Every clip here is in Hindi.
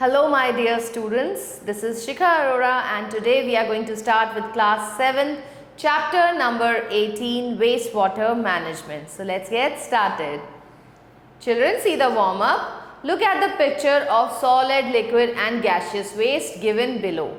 Hello my dear students, this is Shikha Arora and today we are going to start with class 7 chapter number 18 wastewater management. So let's get started. Children, see the warm up. Look at the picture of solid, liquid and gaseous waste given below.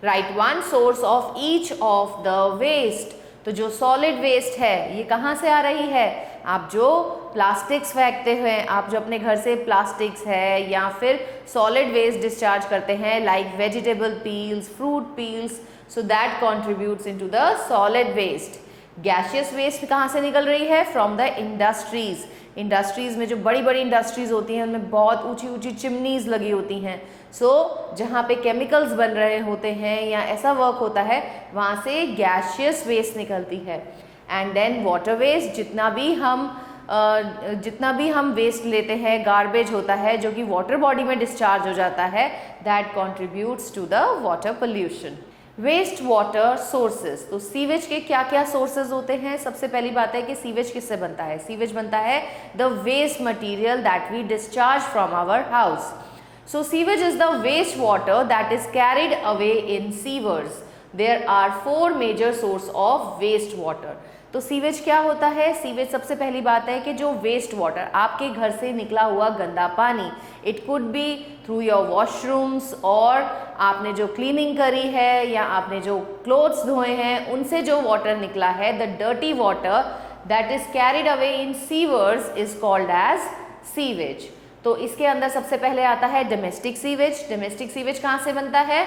Write one source of each of the waste. तो जो सॉलिड वेस्ट है ये कहाँ से आ रही है? आप जो प्लास्टिक्स फेंकते हैं, आप जो अपने घर से प्लास्टिक्स है या फिर सॉलिड वेस्ट डिस्चार्ज करते हैं like vegetable peels, fruit peels, so that contributes into the solid waste. Gaseous waste कहाँ से निकल रही है? From the industries. इंडस्ट्रीज़ में जो बड़ी बड़ी इंडस्ट्रीज़ होती हैं उनमें बहुत ऊंची ऊंची चिमनीज़ लगी होती हैं. जहाँ पे केमिकल्स बन रहे होते हैं या ऐसा वर्क होता है वहाँ से गैसियस वेस्ट निकलती है. एंड देन वाटर वेस्ट, जितना भी हम वेस्ट लेते हैं, गार्बेज होता है जो कि वाटर बॉडी में डिस्चार्ज हो जाता है, that contributes to the water pollution. Waste water sources. तो सीवेज के क्या क्या सोर्सेज होते हैं? सबसे पहली बात है कि सीवेज किससे बनता है? सीवेज बनता है the waste material that we discharge from our house. So sewage is the waste water that is carried away in sewers. There are four major source of waste water. तो सीवेज क्या होता है? सीवेज सबसे पहली बात है कि जो वेस्ट वाटर, आपके घर से निकला हुआ गंदा पानी, it could be through your washrooms, और आपने जो क्लीनिंग करी है या आपने जो क्लोथ्स धोए हैं उनसे जो वाटर निकला है, the dirty water that is carried away in sewers is called as sewage. तो इसके अंदर सबसे पहले आता है डोमेस्टिक सीवेज. डोमेस्टिक सीवेज कहाँ से बनता है?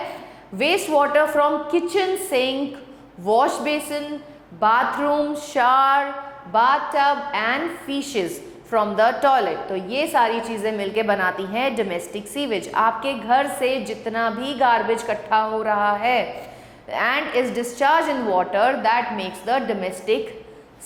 Waste water from kitchen sink, wash basin, bathroom, shower, bathtub and faeces from the toilet. तो ये सारी चीज़ें मिलके बनाती हैं डोमेस्टिक सीवेज. आपके घर से जितना भी गार्बेज इकट्ठा हो रहा है and is discharge in water, that makes the domestic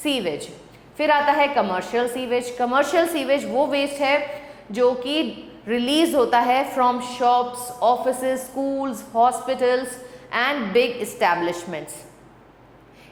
sewage. फिर आता है कमर्शियल सीवेज. कमर्शियल सीवेज वो वेस्ट है जो कि रिलीज होता है from shops, offices, schools, hospitals and big establishments.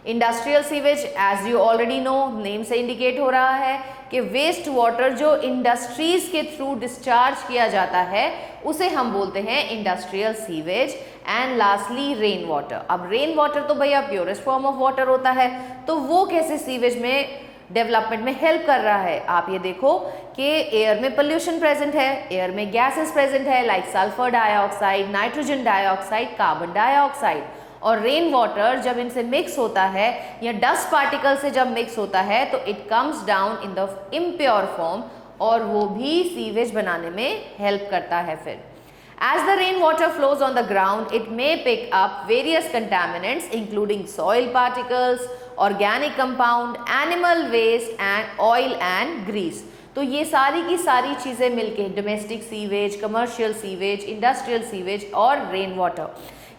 Industrial sewage, as you already know, name से इंडिकेट हो रहा है कि वेस्ट वाटर जो इंडस्ट्रीज के थ्रू डिस्चार्ज किया जाता है उसे हम बोलते हैं industrial sewage. And lastly rain water. अब रेन वाटर तो भैया प्योरेस्ट फॉर्म ऑफ वाटर होता है, तो वो कैसे सीवेज में डेवलपमेंट में हेल्प कर रहा है? आप ये देखो कि एयर में पोल्यूशन प्रेजेंट है, एयर में गैसेस प्रेजेंट है like sulphur dioxide, nitrogen dioxide, carbon dioxide, और रेन वाटर जब इनसे मिक्स होता है या डस्ट पार्टिकल से जब मिक्स होता है तो it comes down in the impure form, और वो भी सीवेज बनाने में हेल्प करता है. फिर as the rainwater flows on the ground, it may pick up various contaminants including soil particles, organic compound, animal waste and oil and grease. तो ये सारी की सारी चीज़ें मिलके domestic sewage, commercial sewage, industrial sewage और रेन वाटर,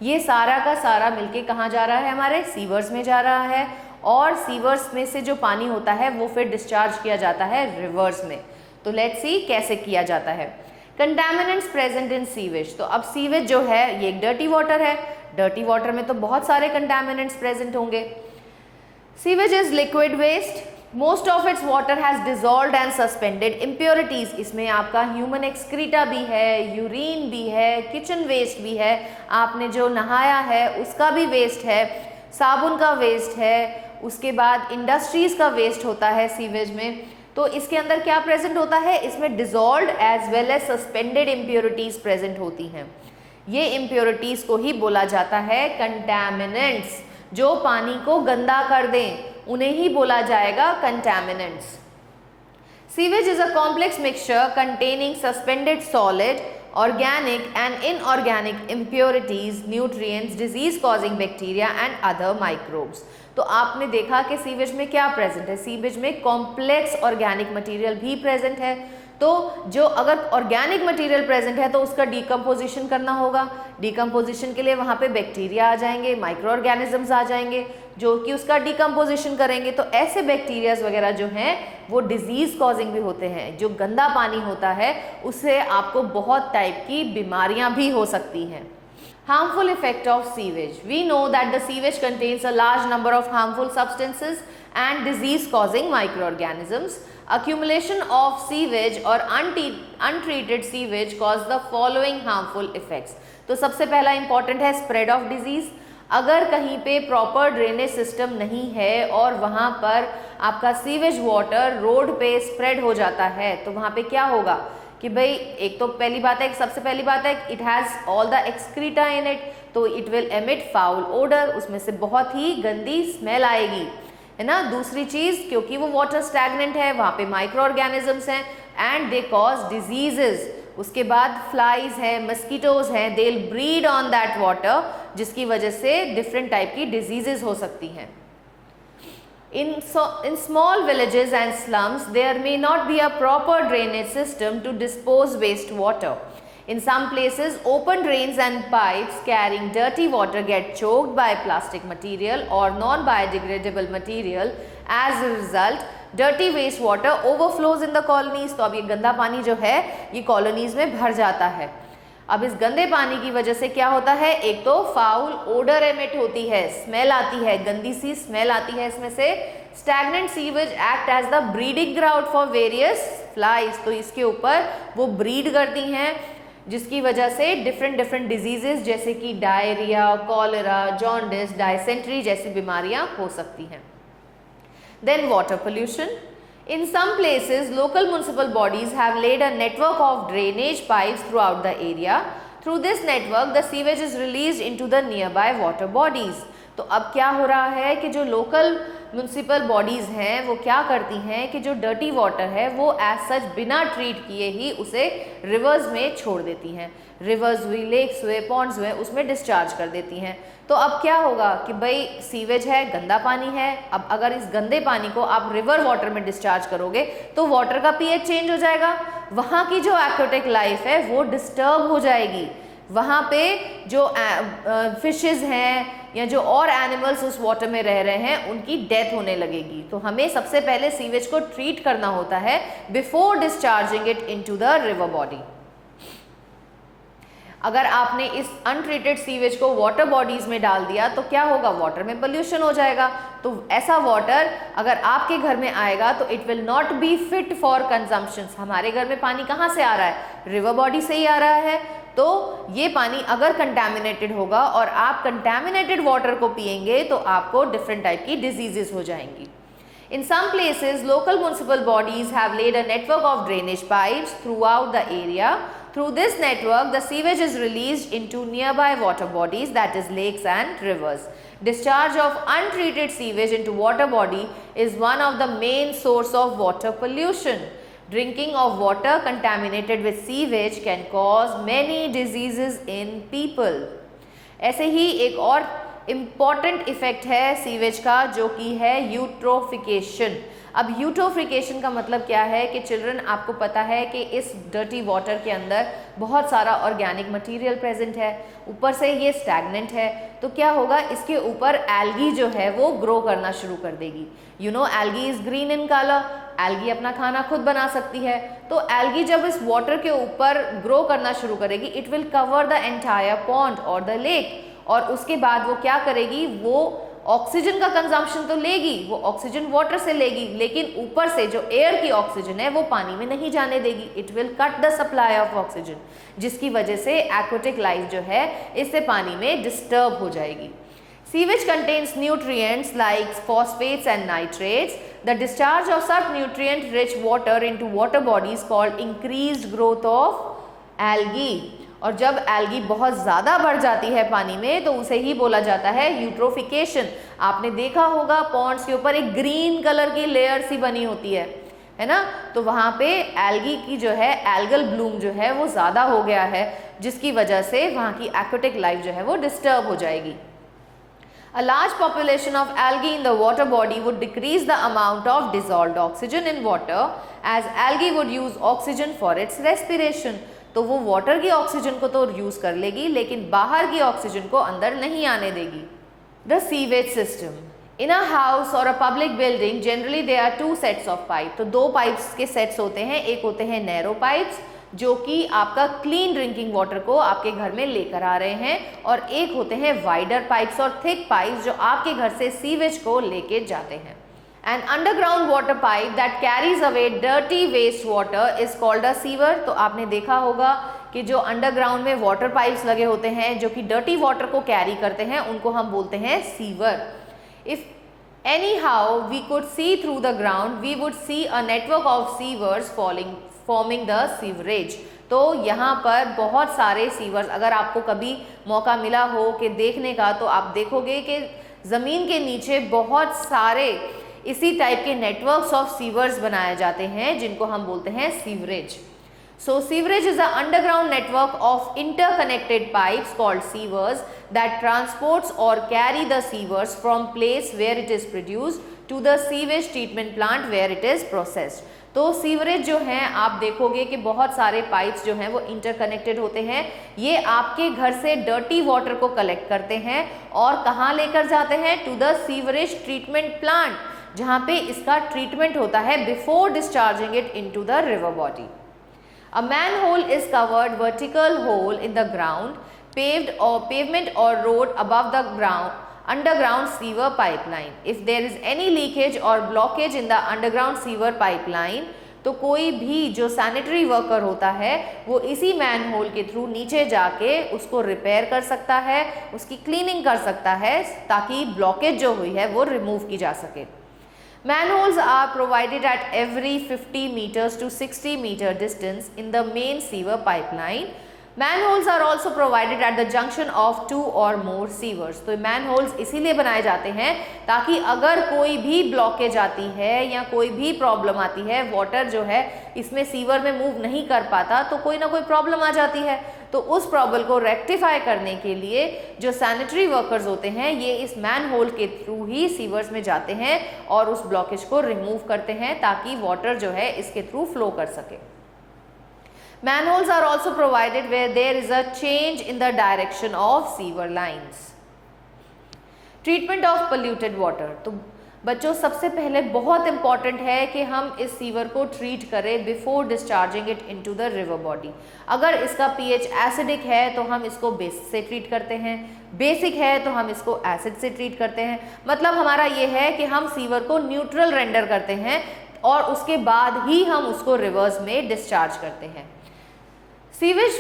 ये सारा का सारा मिलके कहाँ जा रहा है? हमारे सीवर्स में जा रहा है, और सीवर्स में से जो पानी होता है वो फिर डिस्चार्ज किया जाता है रिवर्स में. तो लेट्स सी कैसे किया जाता है. Contaminants present in sewage. तो अब सीवेज जो है ये एक डर्टी वाटर है. डर्टी वाटर में तो बहुत सारे कंटैमिनेंट्स प्रेजेंट होंगे. Sewage is liquid waste. Most of its water has dissolved and suspended impurities. इसमें आपका ह्यूमन एक्सक्रीटा भी है, यूरिन भी है, किचन वेस्ट भी है, आपने जो नहाया है उसका भी वेस्ट है, साबुन का वेस्ट है, उसके बाद इंडस्ट्रीज का वेस्ट होता है सीवेज में. तो इसके अंदर क्या प्रेजेंट होता है? इसमें dissolved as well as suspended impurities present होती हैं. ये इम्प्योरिटीज को ही बोला जाता है कंटैमिनेंट्स. जो पानी को गंदा कर दें उन्हें ही बोला जाएगा contaminants. Sewage is a complex mixture containing suspended solid, organic and inorganic impurities, nutrients, disease causing bacteria and other microbes. तो आपने देखा कि सीवेज में क्या प्रेजेंट है? सीवेज में कॉम्प्लेक्स ऑर्गेनिक मटेरियल भी प्रेजेंट है. तो जो अगर ऑर्गेनिक मटेरियल प्रेजेंट है तो उसका डिकम्पोजिशन करना होगा. डिकम्पोजिशन के लिए वहाँ पे बैक्टीरिया आ जाएंगे, माइक्रो ऑर्गेनिजम्स आ जाएंगे जो कि उसका डिकम्पोजिशन करेंगे. तो ऐसे बैक्टीरियाज वगैरह जो हैं वो डिजीज कॉजिंग भी होते हैं. जो गंदा पानी होता है उससे आपको बहुत टाइप की बीमारियां भी हो सकती हैं. Harmful effect of sewage. We know that the sewage contains a large number of harmful substances and disease causing microorganisms. accumulation of sewage or untreated sewage cause the following harmful effects. तो सबसे पहला इंपॉर्टेंट है स्प्रेड ऑफ डिजीज। अगर कहीं पे प्रॉपर ड्रेनेज सिस्टम नहीं है और वहाँ पर आपका सीवेज वाटर रोड पे स्प्रेड हो जाता है तो वहाँ पे क्या होगा कि भाई एक तो पहली बात है, सबसे पहली बात है it has all the excreta in it, तो it will emit foul odour, उसमें से बहुत ही गंदी स्मेल आएगी, है ना। दूसरी चीज़, क्योंकि वो वाटर स्टैग्नेंट है, वहाँ पे माइक्रो ऑर्गेनिजम्स हैं एंड दे कॉज डिजीजेज। उसके बाद फ्लाइज हैं, मस्कीटोज हैं, they will breed on that water, जिसकी वजह से डिफरेंट टाइप की डिजीजेज हो सकती हैं। In small villages and slums, there may not be a proper drainage system to dispose wastewater. In some places, open drains and pipes carrying dirty water get choked by plastic material or non-biodegradable material. As a result, dirty wastewater overflows in the colonies. तो अब ये गंदा पानी जो है ये कॉलोनीज में भर जाता है। अब इस गंदे पानी की वजह से क्या होता है, एक तो फाउल ओडर एमिट होती है, स्मेल आती है, गंदी सी स्मेल आती है इसमें से। Stagnant sewage act as the breeding ground for various flies, तो इसके ऊपर वो ब्रीड करती हैं, जिसकी वजह से डिफरेंट डिजीजेस जैसे कि डायरिया, कॉलेरा, जॉन्डिस, डायसेंट्री जैसी बीमारियां हो सकती हैं। Then water pollution. In some places, local municipal bodies have laid a network of drainage pipes throughout the area. Through this network, the sewage is released into the nearby water bodies. तो अब क्या हो रहा है कि जो लोकल म्यूनसिपल बॉडीज़ हैं वो क्या करती हैं कि जो डर्टी वाटर है वो एज सच बिना ट्रीट किए ही उसे रिवर्स में छोड़ देती हैं। रिवर्स हुई, लेक्स हुए, पॉन्ड्स हुए, उसमें डिस्चार्ज कर देती हैं। तो अब क्या होगा कि भाई सीवेज है, गंदा पानी है, अब अगर इस गंदे पानी को आप रिवर वाटर में डिस्चार्ज करोगे तो वाटर का पीएच चेंज हो जाएगा, वहाँ की जो एक्वेटिक लाइफ है वो डिस्टर्ब हो जाएगी, वहाँ पे जो फिशेस हैं या जो और एनिमल्स उस वाटर में रह रहे हैं उनकी डेथ होने लगेगी। तो हमें सबसे पहले सीवेज को ट्रीट करना होता है before discharging it into the river body. अगर आपने इस अनट्रीटेड सीवेज को वाटर बॉडीज में डाल दिया तो क्या होगा, वाटर में पोल्यूशन हो जाएगा। तो ऐसा वाटर अगर आपके घर में आएगा तो it will not be fit for consumption. हमारे घर में पानी कहाँ से आ रहा है, रिवर बॉडी से ही आ रहा है। तो ये पानी अगर कंटैमिनेटेड होगा और आप कंटैमिनेटेड वाटर को पिएंगे तो आपको डिफरेंट टाइप की डिजीजेस हो जाएंगी। In some places, local municipal bodies have laid a network of drainage pipes throughout the area. Through this network, the sewage is released into nearby water bodies, that is lakes and rivers. Discharge of untreated sewage into water body is one of the main source of water pollution. Drinking of water contaminated with sewage can cause many diseases in people. ऐसे ही एक और इम्पॉर्टेंट इफेक्ट है सीवेज का जो कि है यूट्रोफिकेशन। अब यूट्रोफिकेशन का मतलब क्या है कि चिल्ड्रन, आपको पता है कि इस डर्टी वाटर के अंदर बहुत सारा ऑर्गेनिक मटेरियल प्रेजेंट है, ऊपर से ये स्टैग्नेंट है, तो क्या होगा, इसके ऊपर एल्गी जो है वो ग्रो करना शुरू कर देगी। You know algae is green in colour, algae अपना खाना खुद बना सकती है। तो एल्गी जब इस वाटर के ऊपर ग्रो करना शुरू करेगी, it will cover the entire pond और द लेक, और उसके बाद वो क्या करेगी, वो ऑक्सीजन का कंजम्पशन तो लेगी, वो ऑक्सीजन वाटर से लेगी, लेकिन ऊपर से जो एयर की ऑक्सीजन है वो पानी में नहीं जाने देगी। It will cut the supply of oxygen, जिसकी वजह से एक्वेटिक लाइफ जो है इससे पानी में डिस्टर्ब हो जाएगी। Sewage contains nutrients like phosphates and nitrates. The discharge of such nutrient-rich water into water bodies called increased growth of algae. और जब एल्गी बहुत ज़्यादा बढ़ जाती है पानी में तो उसे ही बोला जाता है यूट्रोफिकेशन। आपने देखा होगा पॉन्ड्स के ऊपर एक ग्रीन कलर की लेयर सी बनी होती है ना, तो वहाँ पे एल्गी की जो है एल्गल ब्लूम जो है वो ज़्यादा हो गया है, जिसकी वजह से वहाँ की एक्वेटिक लाइफ जो है वो डिस्टर्ब हो जाएगी। A large population of algae in the water body would decrease the amount of dissolved oxygen in water, as algae would use oxygen for its respiration. तो वो वाटर की ऑक्सीजन को तो यूज कर लेगी लेकिन बाहर की ऑक्सीजन को अंदर नहीं आने देगी। The sewage system in a house or a public building generally there are two sets of pipe. तो दो पाइप्स के सेट्स होते हैं, एक होते हैं नैरो पाइप्स जो कि आपका क्लीन ड्रिंकिंग वाटर को आपके घर में लेकर आ रहे हैं, और एक होते हैं वाइडर पाइप्स और थिक पाइप्स जो आपके घर से सीवेज को लेके जाते हैं। An underground water pipe that carries away dirty waste water is called a sewer. तो आपने देखा होगा कि जो अंडरग्राउंड में वाटर पाइप्स लगे होते हैं जो कि डर्टी वाटर को कैरी करते हैं उनको हम बोलते हैं sewer. If anyhow we could see through the ground, we would see a network of sewers forming the sewerage. तो यहाँ पर बहुत सारे सीवर्स, अगर आपको कभी मौका मिला हो कि देखने का, तो आप देखोगे कि ज़मीन के नीचे बहुत सारे इसी टाइप के नेटवर्क्स ऑफ सीवर्स बनाए जाते हैं जिनको हम बोलते हैं sewerage. So sewerage is an underground network of interconnected pipes called sewers that transports or carry the sewers from place where it is produced to the sewage treatment plant where it is processed. तो सीवरेज जो हैं आप देखोगे कि बहुत सारे पाइप्स जो हैं वो इंटरकनेक्टेड होते हैं. ये आपके घर से डर्टी वाटर को कलेक्ट करते हैं और कहाँ लेकर जाते हैं? To the sewerage treatment plant, जहाँ पे इसका ट्रीटमेंट होता है before discharging it into the river body. A manhole is covered vertical hole in the ground, pavement or road above the underground sewer pipeline. If there is any leakage or blockage in the underground sewer pipeline, तो कोई भी जो सैनिटरी वर्कर होता है वो इसी मैनहोल के थ्रू नीचे जाके उसको रिपेयर कर सकता है, उसकी क्लीनिंग कर सकता है ताकि ब्लॉकेज जो हुई है वो रिमूव की जा सके. Manholes are provided at every 50 meters to 60 meter distance in the main sewer pipeline. Manholes are also provided at the junction of two or more sewers. तो manholes इसीलिए बनाए जाते हैं ताकि अगर कोई भी ब्लॉकेज आती है या कोई भी प्रॉब्लम आती है, वाटर जो है इसमें सीवर में मूव नहीं कर पाता, तो कोई ना कोई प्रॉब्लम आ जाती है. तो उस प्रॉब्लम को रेक्टिफाई करने के लिए जो सैनिटरी वर्कर्स होते हैं ये इस मैनहोल के थ्रू ही सीवर्स में जाते हैं और उस ब्लॉकेज को रिमूव करते हैं ताकि वाटर जो है इसके थ्रू फ्लो कर सके. Manholes are also provided where there is a change in the direction of sewer lines. Treatment of polluted water. तो बच्चों सबसे पहले बहुत इंपॉर्टेंट है कि हम इस सीवर को ट्रीट करें before discharging it into the river body. अगर इसका पीएच एसिडिक है तो हम इसको बेस से ट्रीट करते हैं, बेसिक है तो हम इसको एसिड से ट्रीट करते हैं. मतलब हमारा ये है कि हम सीवर को न्यूट्रल रेंडर करते हैं और उसके बाद ही हम उसको रिवर्स में डिस्चार्ज करते हैं. Sewage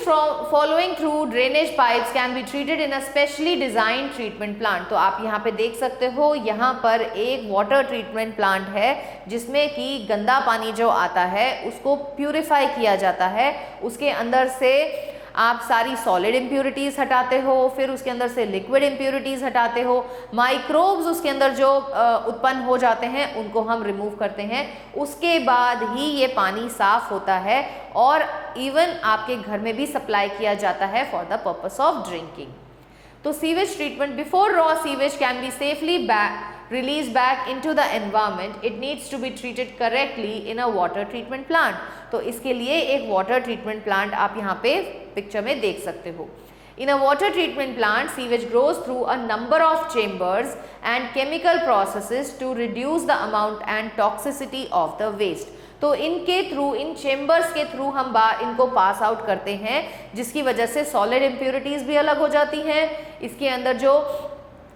following through drainage pipes can be treated in a specially designed treatment plant. तो आप यहाँ पे देख सकते हो, यहाँ पर एक वाटर ट्रीटमेंट प्लांट है जिसमें कि गंदा पानी जो आता है उसको प्यूरिफाई किया जाता है. उसके अंदर से आप सारी सॉलिड इम्प्यूरिटीज़ हटाते हो, फिर उसके अंदर से लिक्विड इम्प्यूरिटीज़ हटाते हो, माइक्रोब्स उसके अंदर जो उत्पन्न हो जाते हैं उनको हम रिमूव करते हैं. उसके बाद ही ये पानी साफ होता है और इवन आपके घर में भी सप्लाई किया जाता है for the purpose of drinking. तो sewage treatment before raw sewage can be safely released back into the environment, it needs to be treated correctly in a water treatment plant. तो इसके लिए एक water treatment plant आप यहाँ पे पिक्चर में देख सकते हो. In a water treatment plant, sewage grows through a number of chambers and chemical processes to reduce the amount and toxicity of the waste. तो इनके थ्रू, इन चेम्बर्स के थ्रू हम इनको पास आउट करते हैं जिसकी वजह से सॉलिड इम्प्यूरिटीज़ भी अलग हो जाती हैं. इसके अंदर जो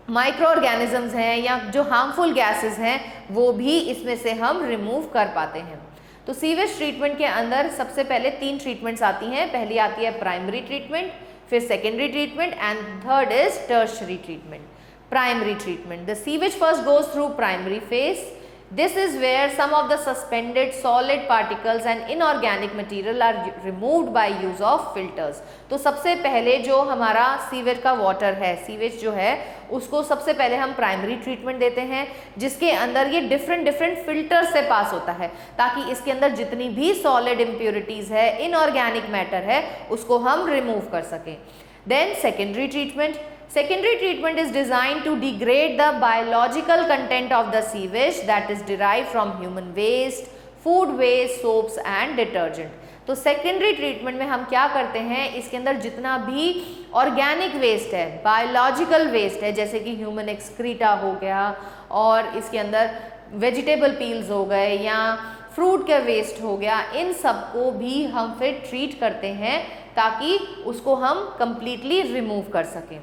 माइक्रो ऑर्गेनिजम्स हैं या जो हार्मफुल गैसेस हैं वो भी इसमें से हम रिमूव कर पाते हैं. तो सीवेज ट्रीटमेंट के अंदर सबसे पहले 3 ट्रीटमेंट्स आती हैं. पहली आती है प्राइमरी ट्रीटमेंट, फिर secondary treatment and third is tertiary treatment. Primary treatment, the sewage first goes through primary phase. This is where some of the suspended solid particles and inorganic material are removed by use of filters. तो सबसे पहले जो हमारा सीवेज का वाटर है, सीवेज जो है उसको सबसे पहले हम प्राइमरी ट्रीटमेंट देते हैं जिसके अंदर ये डिफरेंट फिल्टर से पास होता है ताकि इसके अंदर जितनी भी सॉलिड इम्प्यूरिटीज़ है, इनऑर्गेनिक मैटर है, उसको हम रिमूव कर सकें. Then secondary treatment. Secondary treatment is designed to degrade the biological content of the sewage that is derived from human waste, food waste, soaps and detergent. तो सेकेंडरी ट्रीटमेंट में हम क्या करते हैं, इसके अंदर जितना भी ऑर्गेनिक वेस्ट है, बायोलॉजिकल वेस्ट है, जैसे कि ह्यूमन एक्सक्रीटा हो गया और इसके अंदर वेजिटेबल पील्स हो गए या फ्रूट का वेस्ट हो गया, इन सबको भी हम फिर ट्रीट करते हैं ताकि उसको हम कंप्लीटली रिमूव कर सकें.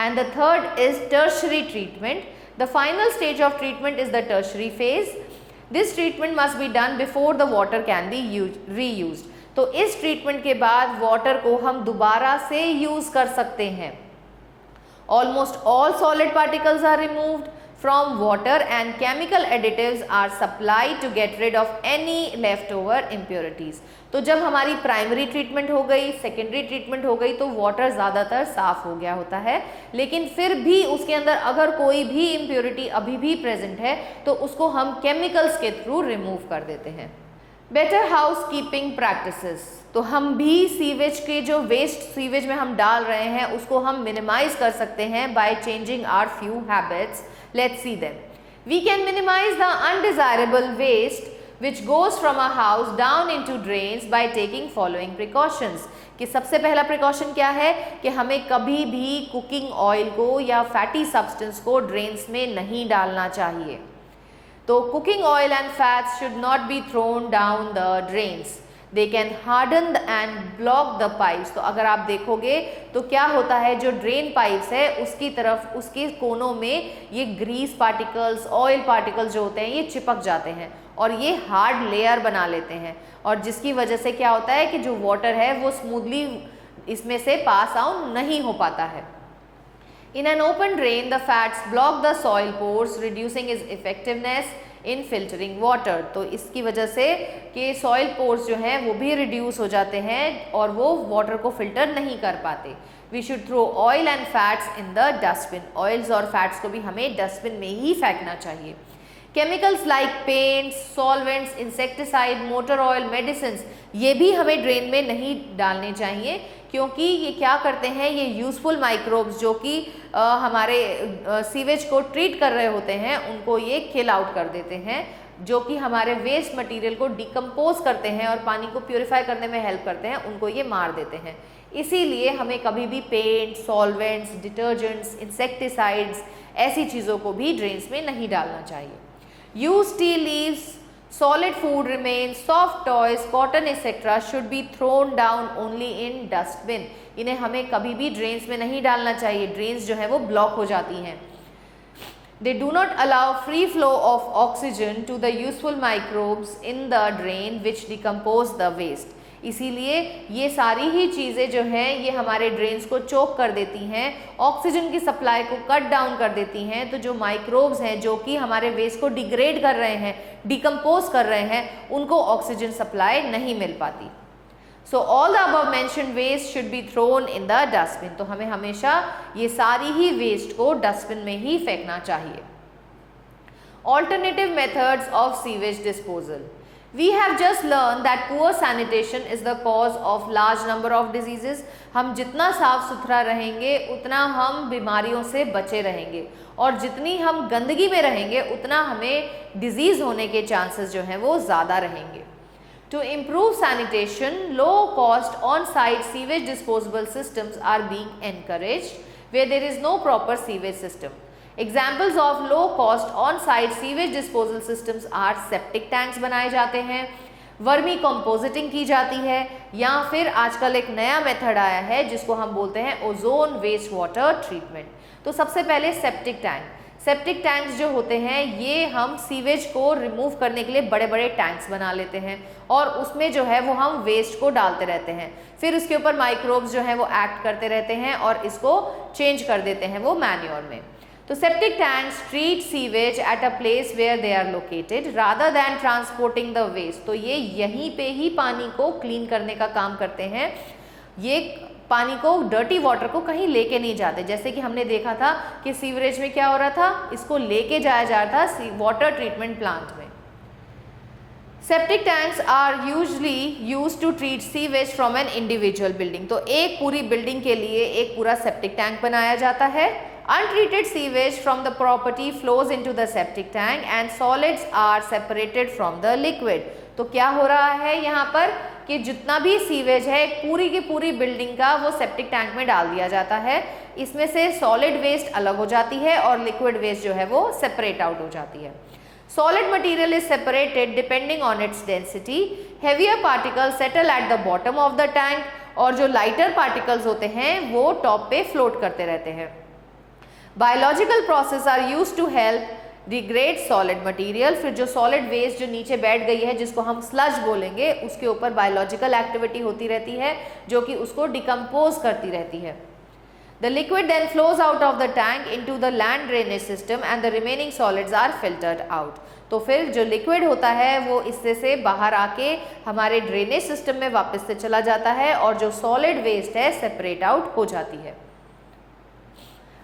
And the third is tertiary treatment. The final stage of treatment is the tertiary phase. This treatment must be done before the water can be reused. तो इस ट्रीटमेंट के बाद वाटर को हम दोबारा से यूज कर सकते हैं. Almost all solid particles are removed from water and chemical additives are supplied to get rid of any leftover impurities. तो जब हमारी प्राइमरी ट्रीटमेंट हो गई, सेकेंडरी ट्रीटमेंट हो गई, तो वाटर ज़्यादातर साफ हो गया होता है, लेकिन फिर भी उसके अंदर अगर कोई भी इम्प्योरिटी अभी भी प्रेजेंट है तो उसको हम केमिकल्स के थ्रू रिमूव कर देते हैं. Better house keeping practices. तो हम भी सीवेज के जो वेस्ट सीवेज में हम डाल रहे हैं उसको हम मिनिमाइज कर सकते हैं by changing our few habits. Let's see them. We can minimize the undesirable waste which goes from a house down into drains by taking following precautions. कि सबसे पहला प्रिकॉशन क्या है कि हमें कभी भी कुकिंग ऑयल को या फैटी सब्सटेंस को ड्रेन्स में नहीं डालना चाहिए. तो cooking oil and fats should not be thrown down the drains. They can harden and block the pipes. तो अगर आप देखोगे तो क्या होता है, जो ड्रेन पाइप्स है उसकी तरफ, उसके कोनों में ये ग्रीस पार्टिकल्स, ऑयल पार्टिकल्स जो होते हैं ये चिपक जाते हैं और ये हार्ड लेयर बना लेते हैं, और जिसकी वजह से क्या होता है कि जो वाटर है वो स्मूथली इसमें से पास आउट नहीं हो पाता है. In an open drain, the fats block the soil pores, reducing its effectiveness in filtering water. तो इसकी वजह से कि soil pores जो हैं वो भी reduce हो जाते हैं और वो water को filter नहीं कर पाते. We should throw oil and fats in the dustbin. Oils और fats को भी हमें dustbin में ही फेंकना चाहिए. Chemicals like paints, solvents, insecticide, motor oil, medicines, ये भी हमें ड्रेन में नहीं डालने चाहिए, क्योंकि ये क्या करते हैं, ये यूजफुल माइक्रोब्स जो कि हमारे सीवेज को ट्रीट कर रहे होते हैं उनको ये किल आउट कर देते हैं, जो कि हमारे वेस्ट मटेरियल को डिकम्पोज करते हैं और पानी को प्योरीफाई करने में हेल्प करते हैं, उनको ये मार देते हैं. इसीलिए हमें कभी भी पेंट, सॉल्वेंट्स, डिटर्जेंट्स, इंसेक्टिसाइड्स ऐसी चीज़ों को भी ड्रेन्स में नहीं डालना चाहिए. Use tea leaves, solid food remains, soft toys, cotton etc. should be thrown down only in dustbin. इन्हें हमें कभी भी ड्रेन्स में नहीं डालना चाहिए. ड्रेन्स जो है वो ब्लॉक हो जाती हैं. They do not allow free flow of oxygen to the useful microbes in the drain which decompose the waste. इसीलिए ये सारी ही चीज़ें जो हैं ये हमारे ड्रेन्स को चोक कर देती हैं, ऑक्सीजन की सप्लाई को कट डाउन कर देती हैं. तो जो माइक्रोब्स हैं जो कि हमारे वेस्ट को डिग्रेड कर रहे हैं, डिकम्पोज कर रहे हैं, उनको ऑक्सीजन सप्लाई नहीं मिल पाती. So all the above mentioned waste should be thrown in the dustbin. तो हमें हमेशा ये सारी ही वेस्ट को डस्टबिन में ही फेंकना चाहिए. Alternative methods of sewage disposal. We have just learned that poor sanitation is the cause of large number of diseases. हम जितना साफ सुथरा रहेंगे उतना हम बीमारियों से बचे रहेंगे, और जितनी हम गंदगी में रहेंगे उतना हमें डिजीज़ होने के चांसेस जो हैं वो ज़्यादा रहेंगे. To improve sanitation, low cost on-site sewage disposal systems are being encouraged where there is no proper sewage system. Examples of low cost on-site sewage disposal systems are septic tanks बनाए जाते हैं, वर्मी कंपोजिटिंग की जाती है, या फिर आजकल एक नया मेथड आया है जिसको हम बोलते हैं ओजोन वेस्ट वाटर ट्रीटमेंट. तो सबसे पहले सेप्टिक टैंक. सेप्टिक टैंक्स जो होते हैं ये हम सीवेज को रिमूव करने के लिए बड़े बड़े टैंक्स बना लेते हैं और उसमें जो है वो हम वेस्ट को डालते रहते हैं. फिर उसके ऊपर माइक्रोब्स जो है वो एक्ट करते रहते हैं और इसको चेंज कर देते हैं वो मैन्योर में. तो septic tanks treat sewage at a place where they are located rather than transporting the waste. तो ये यहीं पे ही पानी को क्लीन करने का काम करते हैं. ये पानी को, डर्टी वाटर को कहीं लेके नहीं जाते. जैसे कि हमने देखा था कि सीवरेज में क्या हो रहा था, इसको लेके जाया जा रहा था वाटर ट्रीटमेंट प्लांट में. Septic tanks are usually use to treat sewage from an individual building. तो एक पूरी बिल्डिंग के लिए एक पूरा सेप्टिक टैंक बनाया जाता है. Untreated sewage from the property flows into the septic tank and solids are separated from the liquid. तो क्या हो रहा है यहाँ पर कि जितना भी सीवेज है पूरी की पूरी बिल्डिंग का वो सेप्टिक टैंक में डाल दिया जाता है. इसमें से सॉलिड वेस्ट अलग हो जाती है और लिक्विड वेस्ट जो है वो सेपरेट आउट हो जाती है. Solid material is separated depending on its density. Heavier particles settle at the bottom of the tank और जो लाइटर पार्टिकल्स होते हैं वो टॉप पे फ्लोट करते रहते हैं. Biological process are used to help degrade solid material. फिर जो सॉलिड वेस्ट जो नीचे बैठ गई है जिसको हम स्लज बोलेंगे, उसके ऊपर बायोलॉजिकल एक्टिविटी होती रहती है जो कि उसको डिकम्पोज करती रहती है। The liquid then flows out of the tank into the land drainage system and the remaining solids are filtered out। तो फिर जो लिक्विड होता है वो इससे से बाहर आके हमारे ड्रेनेज सिस्टम में वापस से चला जाता है और जो सॉलिड वेस्ट है सेपरेट आउट हो जाती है।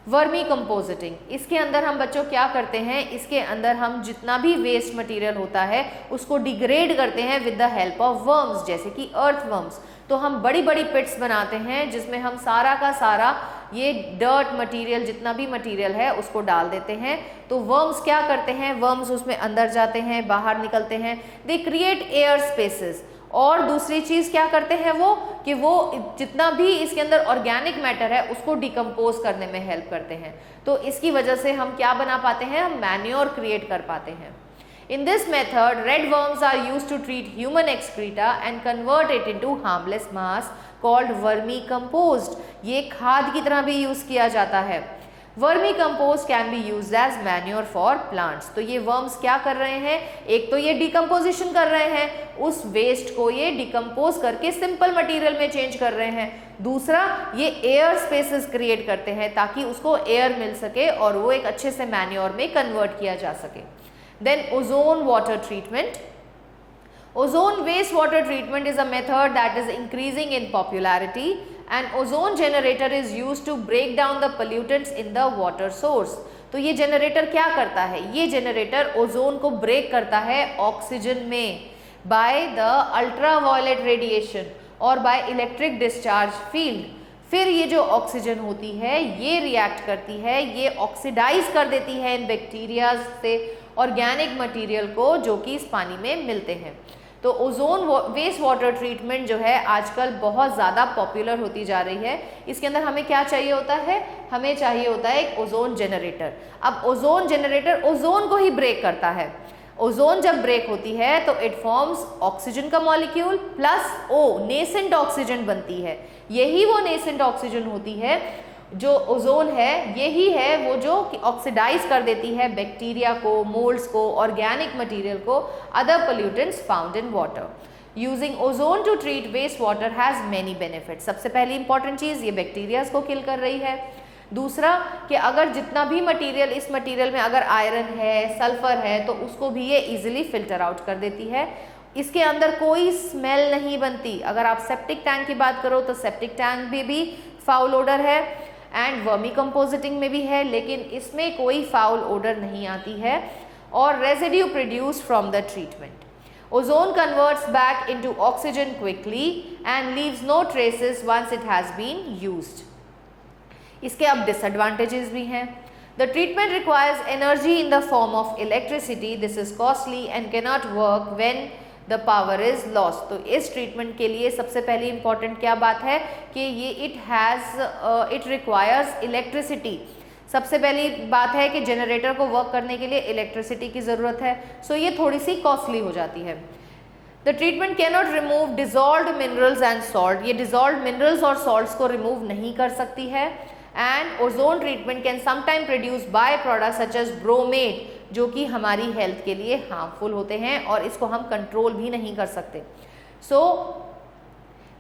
वर्मी कंपोजिटिंग, इसके अंदर हम बच्चों क्या करते हैं, इसके अंदर हम जितना भी वेस्ट मटेरियल होता है उसको डिग्रेड करते हैं with the help of worms, जैसे कि अर्थ वर्म्स। तो हम बड़ी बड़ी पिट्स बनाते हैं जिसमें हम सारा का सारा ये डर्ट मटेरियल जितना भी मटेरियल है उसको डाल देते हैं। तो वर्म्स क्या करते हैं, वर्म्स उसमें अंदर जाते हैं, बाहर निकलते हैं, दे क्रिएट एयर स्पेसेस। और दूसरी चीज़ क्या करते हैं वो कि वो जितना भी इसके अंदर ऑर्गेनिक मैटर है उसको डिकम्पोज करने में हेल्प करते हैं। तो इसकी वजह से हम क्या बना पाते हैं, हम मैन्योर क्रिएट कर पाते हैं। In this method, red worms are used to treat human excreta and convert it into harmless mass called vermicompost। ये खाद की तरह भी यूज किया जाता है। Vermicompost can be used as manure for plants. तो ये वर्म्स क्या कर रहे हैं, एक तो ये डिकम्पोजिशन कर रहे हैं, उस वेस्ट को ये डिकम्पोज करके सिंपल मटेरियल में चेंज कर रहे हैं। दूसरा, ये एयर स्पेसेस क्रिएट करते हैं ताकि उसको एयर मिल सके और वो एक अच्छे से मैन्योर में कन्वर्ट किया जा सके। Then ozone water treatment. Ozone wastewater treatment is a method that is increasing in popularity. An ozone generator is used to break down the pollutants in the water source। तो ये जनरेटर क्या करता है, ये जनरेटर ओजोन को ब्रेक करता है ऑक्सीजन में बाय द अल्ट्रावायलेट रेडिएशन और बाय इलेक्ट्रिक डिस्चार्ज फील्ड। फिर ये जो ऑक्सीजन होती है ये रिएक्ट करती है, ये ऑक्सीडाइज कर देती है इन बैक्टीरिया से ऑर्गेनिक मटेरियल को जो कि इस पानी में मिलते हैं। तो ओजोन वेस्ट वाटर ट्रीटमेंट जो है आजकल बहुत ज़्यादा पॉपुलर होती जा रही है। इसके अंदर हमें क्या चाहिए होता है, हमें चाहिए होता है एक ओजोन जनरेटर। अब ओजोन जनरेटर ओजोन को ही ब्रेक करता है। ओजोन जब ब्रेक होती है तो इट फॉर्म्स ऑक्सीजन का molecule plus O, nascent oxygen बनती है। यही वो नेसेंट ऑक्सीजन होती है जो ओजोन है, यही है वो जो ऑक्सीडाइज कर देती है बैक्टीरिया को, मोल्ड्स को, ऑर्गेनिक मटेरियल को, other pollutants found in water. Using ozone to treat waste water has many benefits. सबसे पहली इंपॉर्टेंट चीज़, ये बैक्टीरियाज को किल कर रही है। दूसरा कि अगर जितना भी मटेरियल, इस मटेरियल में अगर आयरन है, सल्फर है, तो उसको भी ये इजीली फिल्टर आउट कर देती है। इसके अंदर कोई स्मेल नहीं बनती। अगर आप सेप्टिक टैंक की बात करो तो सेप्टिक टैंक में भी फाउल ओडर है एंड वर्मी कंपोजिटिंग में भी है, लेकिन इसमें कोई फाउल ओडर नहीं आती है। और residue produce from the treatment. Ozone converts back into oxygen quickly and leaves no traces once it has been used. इसके अब डिसएडवांटेजेस भी हैं। The treatment requires energy in the form of electricity. This is costly and cannot work when the power is lost. तो इस ट्रीटमेंट के लिए सबसे पहली इंपॉर्टेंट क्या बात है कि ये इट रिक्वायर्स इलेक्ट्रिसिटी। सबसे पहली बात है कि जनरेटर को वर्क करने के लिए इलेक्ट्रिसिटी की ज़रूरत है, सो ये थोड़ी सी कॉस्टली हो जाती है। The treatment can not remove dissolved minerals and salt. ये डिजॉल्व्ड मिनरल्स और सॉल्ट्स को रिमूव नहीं कर सकती है। And ozone treatment can sometime produce by products such as bromate, जो कि हमारी हेल्थ के लिए हार्मफुल होते हैं और इसको हम कंट्रोल भी नहीं कर सकते। सो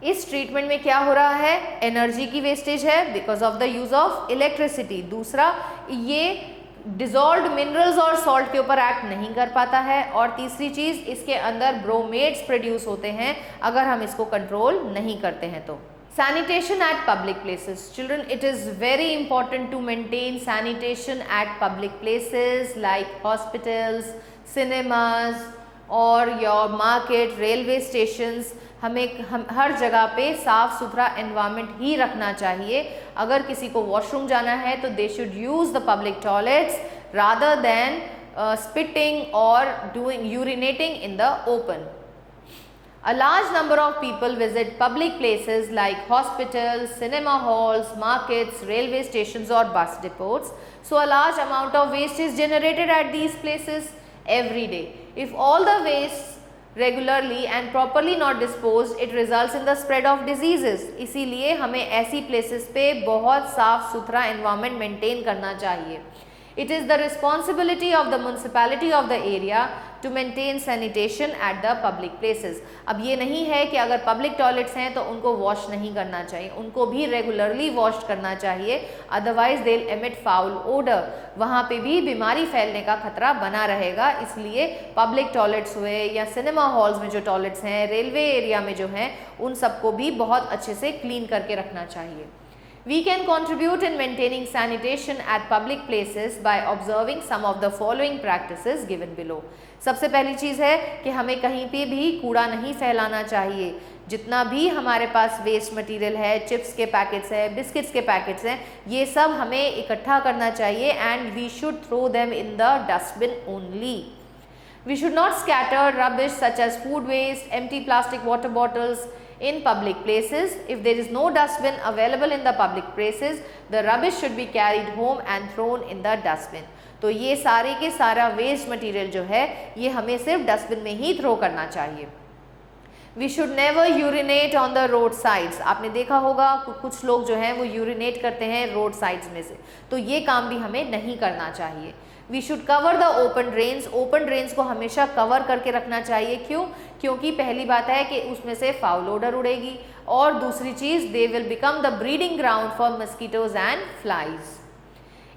इस ट्रीटमेंट में क्या हो रहा है, एनर्जी की वेस्टेज है because of the use of electricity. दूसरा, ये डिजॉल्व्ड मिनरल्स और सॉल्ट के ऊपर एक्ट नहीं कर पाता है। और तीसरी चीज़, इसके अंदर ब्रोमेट्स प्रोड्यूस होते हैं अगर हम इसको कंट्रोल नहीं करते हैं तो। Sanitation at public places. Children, it is very important to maintain sanitation at public places like hospitals, cinemas और your market, railway stations। हम हर जगह पे साफ़ सुथरा एनवायरनमेंट ही रखना चाहिए। अगर किसी को वॉशरूम जाना है तो they should use the public toilets rather than spitting or urinating in the open. A large number of people visit public places like hospitals, cinema halls, markets, railway stations or bus depots. So a large amount of waste is generated at these places every day. If all the waste regularly and properly not disposed, it results in the spread of diseases. इसीलिए हमें ऐसी places पे बहुत साफ सुथरा environment maintain करना चाहिए. It is the responsibility of the municipality of the area to maintain sanitation at the public places. अब ये नहीं है कि अगर public toilets हैं तो उनको wash नहीं करना चाहिए, उनको भी regularly wash करना चाहिए, otherwise they'll emit foul odor. वहाँ पे भी बीमारी फैलने का खतरा बना रहेगा. इसलिए public toilets हुए या cinema halls में जो toilets हैं, railway area में जो हैं, उन सबको भी बहुत अच्छे से clean करके रखना चाहिए. We can contribute in maintaining sanitation at public places by observing some of the following practices given below. सबसे पहली चीज़ है कि हमें कहीं पे भी कूड़ा नहीं फैलाना चाहिए. जितना भी हमारे पास वेस्ट मटेरियल है, चिप्स के पैकेट्स है, बिस्किट्स के पैकेट्स हैं, ये सब हमें इकट्ठा करना चाहिए and we should throw them in the dustbin only. We should not scatter rubbish such as food waste, empty plastic water bottles in public places. If there is no dustbin available in the public places, the rubbish should be carried home and thrown in the dustbin. तो ये सारे के सारा वेस्ट मटेरियल जो है ये हमें सिर्फ डस्टबिन में ही थ्रो करना चाहिए. We should never urinate on the road sides. आपने देखा होगा कुछ लोग जो हैं वो यूरिनेट करते हैं रोड साइड्स में से, तो ये काम भी हमें नहीं करना चाहिए. We should cover the open drains. Open drains को हमेशा कवर करके रखना चाहिए. क्यों? क्योंकि पहली बात है कि उसमें से फाउल ओडर उड़ेगी और दूसरी चीज़ they will become the breeding ground for mosquitoes and flies.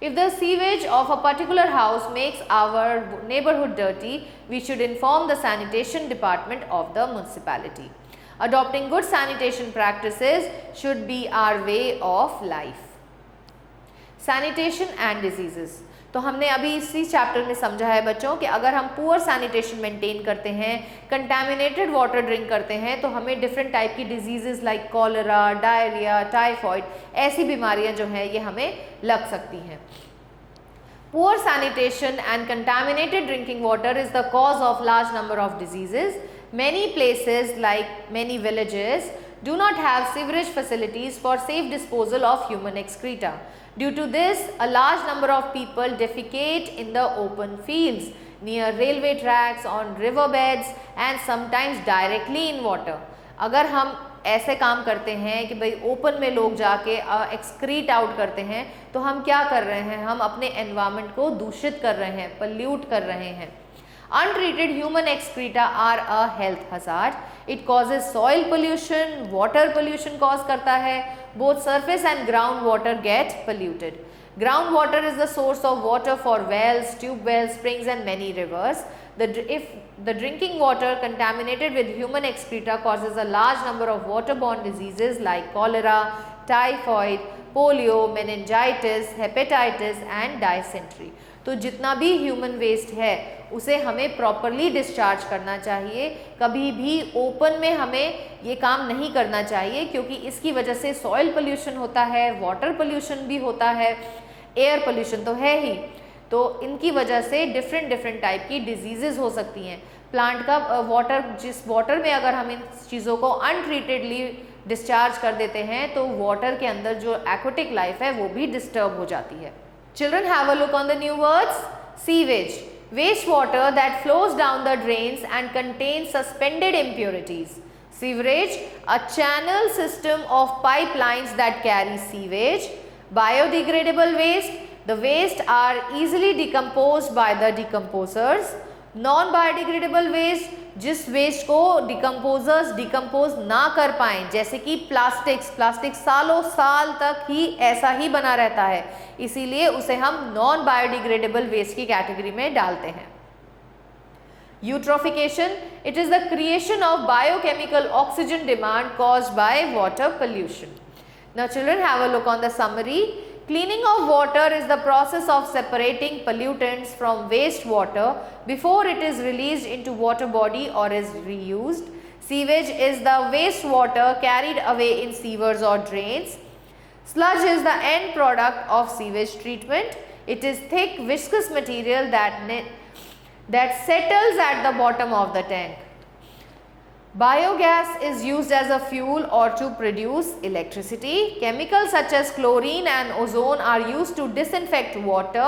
If the sewage of a particular house makes our neighborhood dirty, we should inform the sanitation department of the municipality. Adopting good sanitation practices should be our way of life. Sanitation and diseases. तो हमने अभी इसी चैप्टर में समझा है बच्चों कि अगर हम पुअर सैनिटेशन मेंटेन करते हैं, कंटामिनेटेड वाटर ड्रिंक करते हैं, तो हमें डिफरेंट टाइप की diseases like cholera, diarrhoea, typhoid, ऐसी बीमारियां जो हैं ये हमें लग सकती हैं. Poor sanitation and contaminated drinking water is the cause of large number of diseases. Many places like many villages do not have sewerage facilities for safe disposal of human excreta. Due to this, a large number of people defecate in the open fields, near railway tracks, on riverbeds and sometimes directly in water. अगर हम ऐसे काम करते हैं कि भाई ओपन में लोग जाके एक्सक्रीट आउट करते हैं, तो हम क्या कर रहे हैं? हम अपने एनवायरनमेंट को दूषित कर रहे हैं, पल्यूट कर रहे हैं. Untreated human excreta are a health hazard. It causes soil pollution, water pollution cause करता है. Both surface and ground water get polluted. Groundwater is the source of water for wells, tube wells, springs and many rivers. If the drinking water contaminated with human excreta causes a large number of waterborne diseases like cholera, typhoid, polio, meningitis, hepatitis and dysentery. तो जितना भी ह्यूमन वेस्ट है उसे हमें प्रॉपरली डिस्चार्ज करना चाहिए. कभी भी ओपन में हमें ये काम नहीं करना चाहिए क्योंकि इसकी वजह से सॉइल पोल्यूशन होता है, वाटर पोल्यूशन भी होता है, एयर पोल्यूशन तो है ही. तो इनकी वजह से डिफरेंट टाइप की डिजीजेज हो सकती हैं. प्लांट का वाटर, जिस वाटर में अगर हम इन चीज़ों को अनट्रीटेडली डिस्चार्ज कर देते हैं तो वाटर के अंदर जो एक्वेटिक लाइफ है वो भी डिस्टर्ब हो जाती है. Children, have a look on the new words. Sewage, wastewater that flows down the drains and contains suspended impurities. Sewerage, a channel system of pipelines that carry sewage. Biodegradable waste, the waste are easily decomposed by the decomposers. Non biodegradable waste, जिस वेस्ट को डिकम्पोजर्स डिकम्पोज ना कर पाएँ, जैसे कि प्लास्टिक सालों साल तक ही ऐसा ही बना रहता है, इसीलिए उसे हम नॉन बायोडिग्रेडेबल वेस्ट की कैटेगरी में डालते हैं. Eutrophication, it is the creation of biochemical oxygen demand caused by water pollution. Now children, have a look on the summary. Cleaning of water is the process of separating pollutants from wastewater before it is released into water body or is reused. Sewage is the wastewater carried away in sewers or drains. Sludge is the end product of sewage treatment. It is thick viscous material that settles at the bottom of the tank. Biogas is used as a fuel or to produce electricity. Chemicals such as chlorine and ozone are used to disinfect water.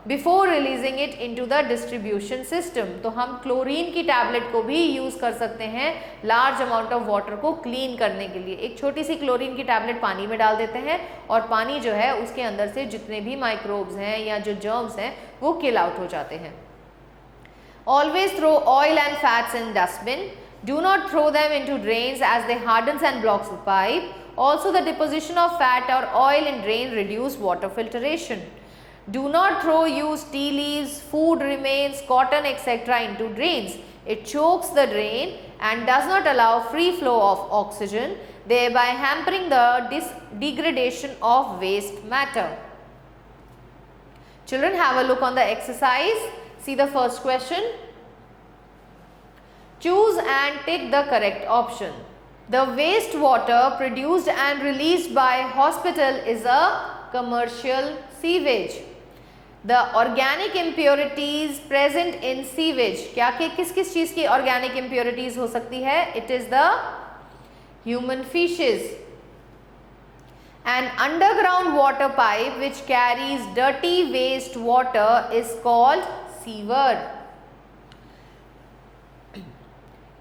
Before releasing it into the distribution system. तो हम क्लोरीन की टैबलेट को भी यूज कर सकते हैं लार्ज अमाउंट ऑफ वाटर को क्लीन करने के लिए। एक छोटी सी क्लोरीन की टैबलेट पानी में डाल देते हैं और पानी जो है उसके अंदर से जितने भी माइक्रोब्स हैं या जो जर्म्स हैं वो किल आउट हो जाते हैं। Always throw oil and fats in dustbin, do not throw them into drains as they hardens and blocks the pipe. Also the deposition of fat or oil in drain reduce water filtration. Do not throw used tea leaves, food remains, cotton etc. into drains. It chokes the drain and does not allow free flow of oxygen, thereby hampering the degradation of waste matter. Children, have a look on the exercise. See the first question. Choose and tick the correct option. The wastewater produced and released by hospital is a commercial sewage. The organic impurities present in sewage, क्या किस किस चीज की organic impurities हो सकती है? It is the human feces. An underground water pipe which carries dirty waste water is called sewer.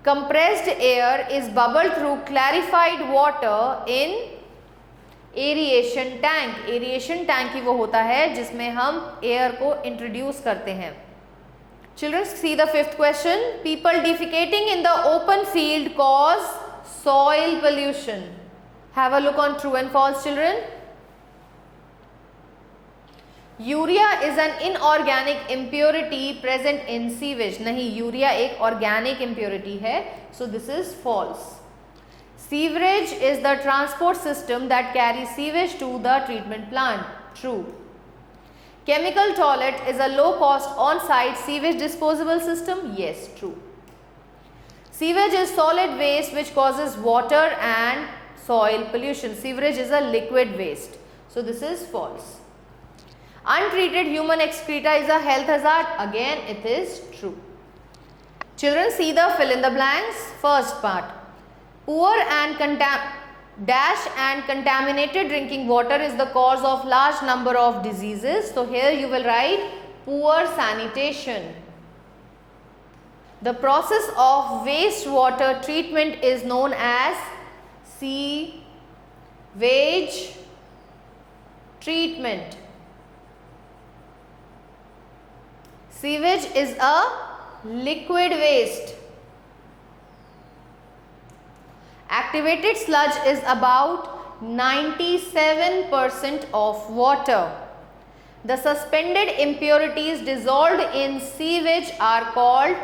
Compressed air is bubbled through clarified water in aeration tank. Aeration tank ही वो होता है जिसमें हम एयर को इंट्रोड्यूस करते हैं। Children, see the fifth question. People defecating in the open field cause soil pollution. Have a look on true and false children. Urea is an inorganic impurity present in sewage. नहीं, यूरिया एक ऑर्गेनिक इम्प्योरिटी है, so this is false. Sewerage is the transport system that carries sewage to the treatment plant. True. Chemical toilet is a low-cost on-site sewage disposable system. Yes, true. Sewage is solid waste which causes water and soil pollution. Sewerage is a liquid waste. So this is false. Untreated human excreta is a health hazard. Again, it is true. Children, see the fill in the blanks. First part. Poor and contaminated drinking water is the cause of large number of diseases. So here you will write poor sanitation. The process of wastewater treatment is known as sewage treatment. Sewage is a liquid waste. Activated sludge is about 97% of water. The suspended impurities dissolved in sewage are called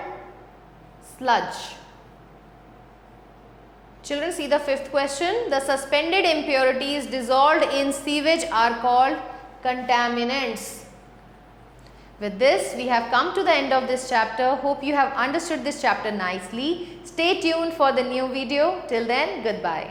sludge. Children, see the fifth question. The suspended impurities dissolved in sewage are called contaminants. With this, we have come to the end of this chapter. Hope you have understood this chapter nicely. Stay tuned for the new video. Till then, goodbye.